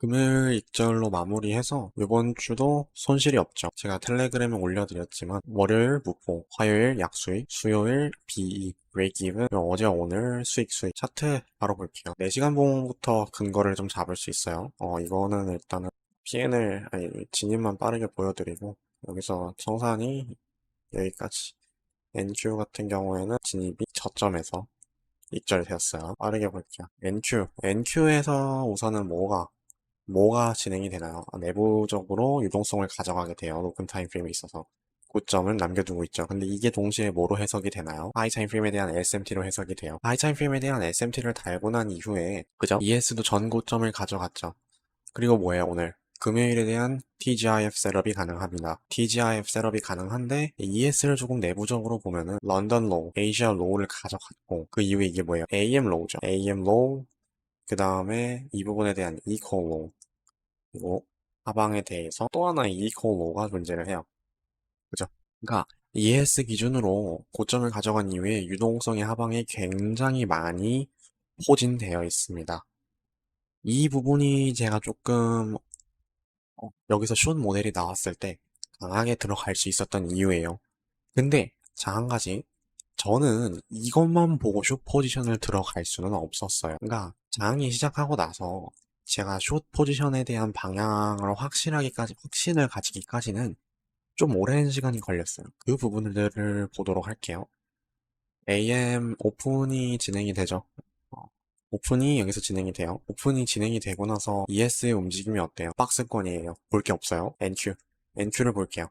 금요일 익절로 마무리해서 이번 주도 손실이 없죠. 제가 텔레그램에 올려드렸지만 월요일 무포, 화요일 약수익, 수요일 BE, 브레이크 이븐, 어제 오늘 수익 차트 바로 볼게요. 4시간 봉부터 근거를 좀 잡을 수 있어요. 이거는 일단은 PNL, 아니 진입만 빠르게 보여드리고 여기서 청산이 여기까지. NQ 같은 경우에는 진입이 저점에서 익절되었어요. 빠르게 볼게요. NQ에서 우선은 뭐가 진행이 되나요? 내부적으로 유동성을 가져가게 돼요. 높은 타임프레임에 있어서. 고점을 남겨두고 있죠. 근데 이게 동시에 뭐로 해석이 되나요? 하이 타임프레임에 대한 SMT로 해석이 돼요. 하이 타임프레임에 대한 SMT를 달고 난 이후에 그죠? ES도 전 고점을 가져갔죠. 그리고 뭐예요, 오늘? 금요일에 대한 TGIF 셋업이 가능합니다. TGIF 셋업이 가능한데 ES를 조금 내부적으로 보면은 런던 로우, 아시아 로우를 가져갔고 그 이후에 이게 뭐예요? AM 로우죠. AM 로우, 그 다음에 이 부분에 대한 equal 로우, 그리고 하방에 대해서 또 하나의 equal 로우가 존재를 해요. 그죠? 그러니까 ES 기준으로 고점을 가져간 이후에 유동성의 하방에 굉장히 많이 포진되어 있습니다. 이 부분이 제가 조금 여기서 숏 모델이 나왔을 때 강하게 들어갈 수 있었던 이유예요. 근데 자, 한 가지. 저는 이것만 보고 숏 포지션을 들어갈 수는 없었어요. 그러니까 장이 시작하고 나서 제가 숏 포지션에 대한 방향을 확신을 가지기까지는 좀 오랜 시간이 걸렸어요. 그 부분들을 보도록 할게요. AM 오픈이 진행이 되죠. 어, 오픈이 여기서 진행이 돼요. 오픈이 진행이 되고 나서 ES의 움직임이 어때요? 박스권이에요. 볼 게 없어요. NQ를 볼게요.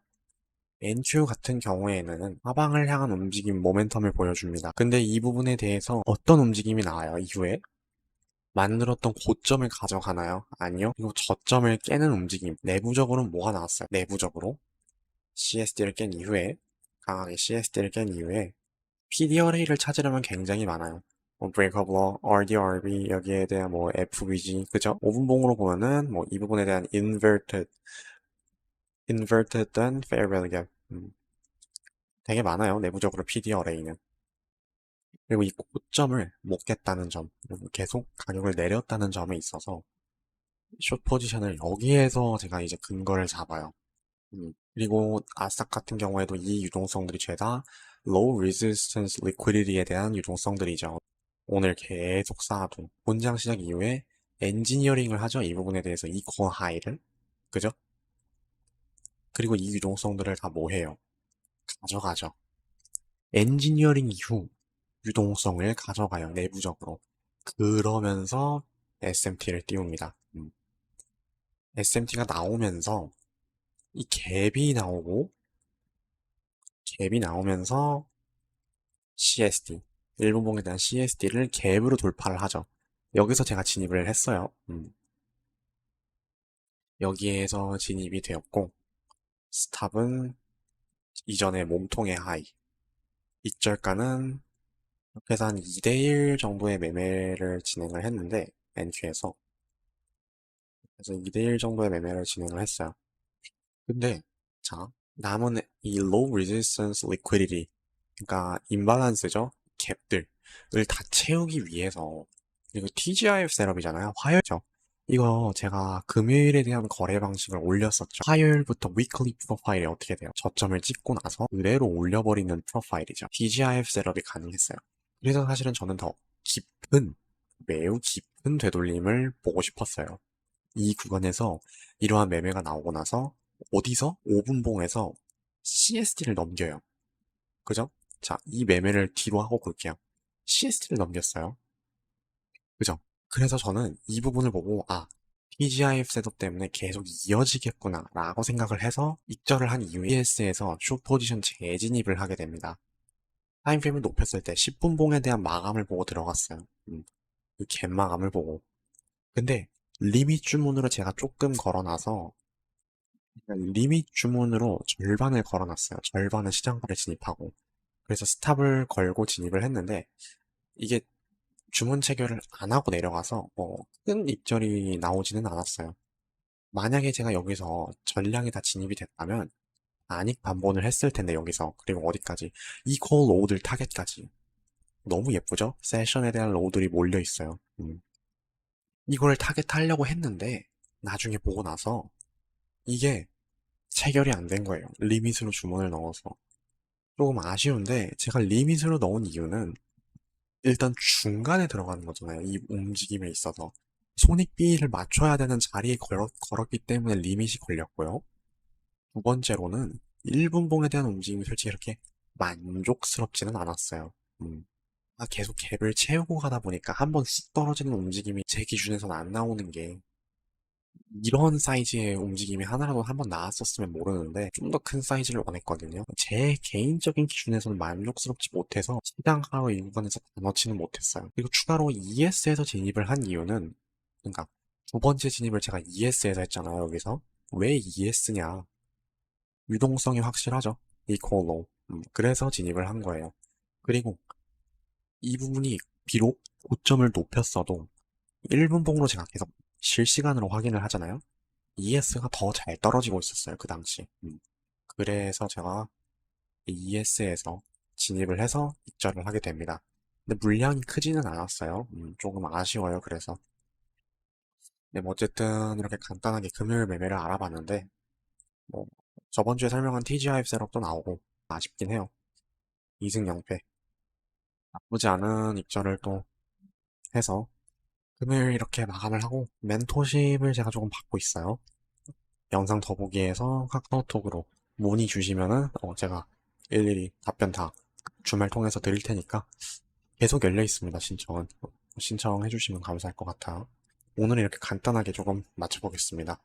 NQ 같은 경우에는 하방을 향한 움직임, 모멘텀을 보여줍니다. 근데 이 부분에 대해서 어떤 움직임이 나와요, 이후에? 만들었던 고점을 가져가나요? 아니요. 그리고 저점을 깨는 움직임. 내부적으로는 뭐가 나왔어요? 내부적으로 CSD를 깬 이후에, 강하게 CSD를 깬 이후에 PD 어레이를 찾으려면 굉장히 많아요. 뭐 브레이크업 러, RDRB 여기에 대한 뭐 FVG 그죠? 5분봉으로 보면은 뭐 이 부분에 대한 inverted and fair value gap 되게 많아요. 내부적으로 PD 어레이는. 그리고 이 고점을 못 깼다는 점, 그리고 계속 가격을 내렸다는 점에 있어서 숏 포지션을 여기에서 제가 이제 근거를 잡아요. 그리고 아스닥 같은 경우에도 이 유동성들이 죄다 low resistance liquidity에 대한 유동성들이죠. 오늘 계속 쌓아둔 본장 시작 이후에 엔지니어링을 하죠. 이 부분에 대해서 equal high를 그죠? 그리고 이 유동성들을 다 뭐해요? 가져가죠. 엔지니어링 이후 유동성을 가져가요. 내부적으로. 그러면서 SMT를 띄웁니다. SMT가 나오면서 이 갭이 나오면서 CSD, 일본봉에 대한 CSD를 갭으로 돌파를 하죠. 여기서 제가 진입을 했어요. 여기에서 진입이 되었고, 스탑은 이전에 몸통의 하이, 익절가는 이렇게 해서 한 2대1 정도의 매매를 진행을 했는데, NQ에서. 그래서 2대1 정도의 매매를 진행을 했어요. 근데, 자, 남은 이 low resistance liquidity, 그러니까 임발란스죠. 갭들을 다 채우기 위해서 그리고 TGIF 셋업이잖아요. 화요일죠. 이거 제가 금요일에 대한 거래 방식을 올렸었죠. 화요일부터 weekly 프로파일이 어떻게 돼요? 저점을 찍고 나서 그대로 올려버리는 프로파일이죠. TGIF 셋업이 가능했어요. 그래서 사실은 저는 더 깊은, 매우 깊은 되돌림을 보고 싶었어요. 이 구간에서 이러한 매매가 나오고 나서 어디서? 5분봉에서 CSD를 넘겨요. 그죠? 자, 이 매매를 뒤로 하고 볼게요. CST를 넘겼어요. 그죠? 그래서 저는 이 부분을 보고, TGIF 셋업 때문에 계속 이어지겠구나, 라고 생각을 해서 익절을 한 이후에 ES에서 숏 포지션 재진입을 하게 됩니다. 타임프레임을 높였을 때 10분 봉에 대한 마감을 보고 들어갔어요. 이 갭 마감을 보고. 근데 리밋 주문으로 제가 조금 걸어놔서 리밋 주문으로 절반을 걸어놨어요. 절반은 시장가를 진입하고. 그래서 스탑을 걸고 진입을 했는데 이게 주문 체결을 안 하고 내려가서 큰 입절이 나오지는 않았어요. 만약에 제가 여기서 전량이 다 진입이 됐다면 아닉 반본을 했을 텐데 여기서 그리고 어디까지 이퀄 로우들 타겟까지 너무 예쁘죠? 세션에 대한 로우들이 몰려 있어요. 이걸 타겟하려고 했는데 나중에 보고 나서 이게 체결이 안 된 거예요. 리밋으로 주문을 넣어서. 조금 아쉬운데 제가 리밋으로 넣은 이유는 일단 중간에 들어가는 거잖아요. 이 움직임에 있어서. 손익비를 맞춰야 되는 자리에 걸었기 때문에 리밋이 걸렸고요. 두 번째로는 1분봉에 대한 움직임이 솔직히 그렇게 만족스럽지는 않았어요. 계속 갭을 채우고 가다 보니까 한 번 쑥 떨어지는 움직임이 제 기준에서는 안 나오는 게 이런 사이즈의 움직임이 하나라도 한 번 나왔었으면 모르는데 좀 더 큰 사이즈를 원했거든요. 제 개인적인 기준에서는 만족스럽지 못해서 시장하로 이 구간에서 다 넣지는 못했어요. 그리고 추가로 ES에서 진입을 한 이유는 그러니까 두 번째 진입을 제가 ES에서 했잖아요. 여기서 왜 ES냐? 유동성이 확실하죠. 이퀄로. 그래서 진입을 한 거예요. 그리고 이 부분이 비록 고점을 높였어도 1분봉으로 제가 계속 실시간으로 확인을 하잖아요. ES가 더 잘 떨어지고 있었어요, 그 당시. 그래서 제가 ES에서 진입을 해서 입절을 하게 됩니다. 근데 물량이 크지는 않았어요. 조금 아쉬워요, 그래서. 네, 뭐 어쨌든 이렇게 간단하게 금요일 매매를 알아봤는데, 뭐, 저번 주에 설명한 TGIF 셋업도 나오고, 아쉽긴 해요. 2승 0패. 나쁘지 않은 입절을 또 해서, 금요일 이렇게 마감을 하고, 멘토십을 제가 조금 받고 있어요. 영상 더보기에서 카카오톡으로 문의 주시면은 제가 일일이 답변 다 주말 통해서 드릴 테니까 계속 열려 있습니다. 신청은 신청해 주시면 감사할 것 같아요. 오늘 이렇게 간단하게 조금 맞춰보겠습니다.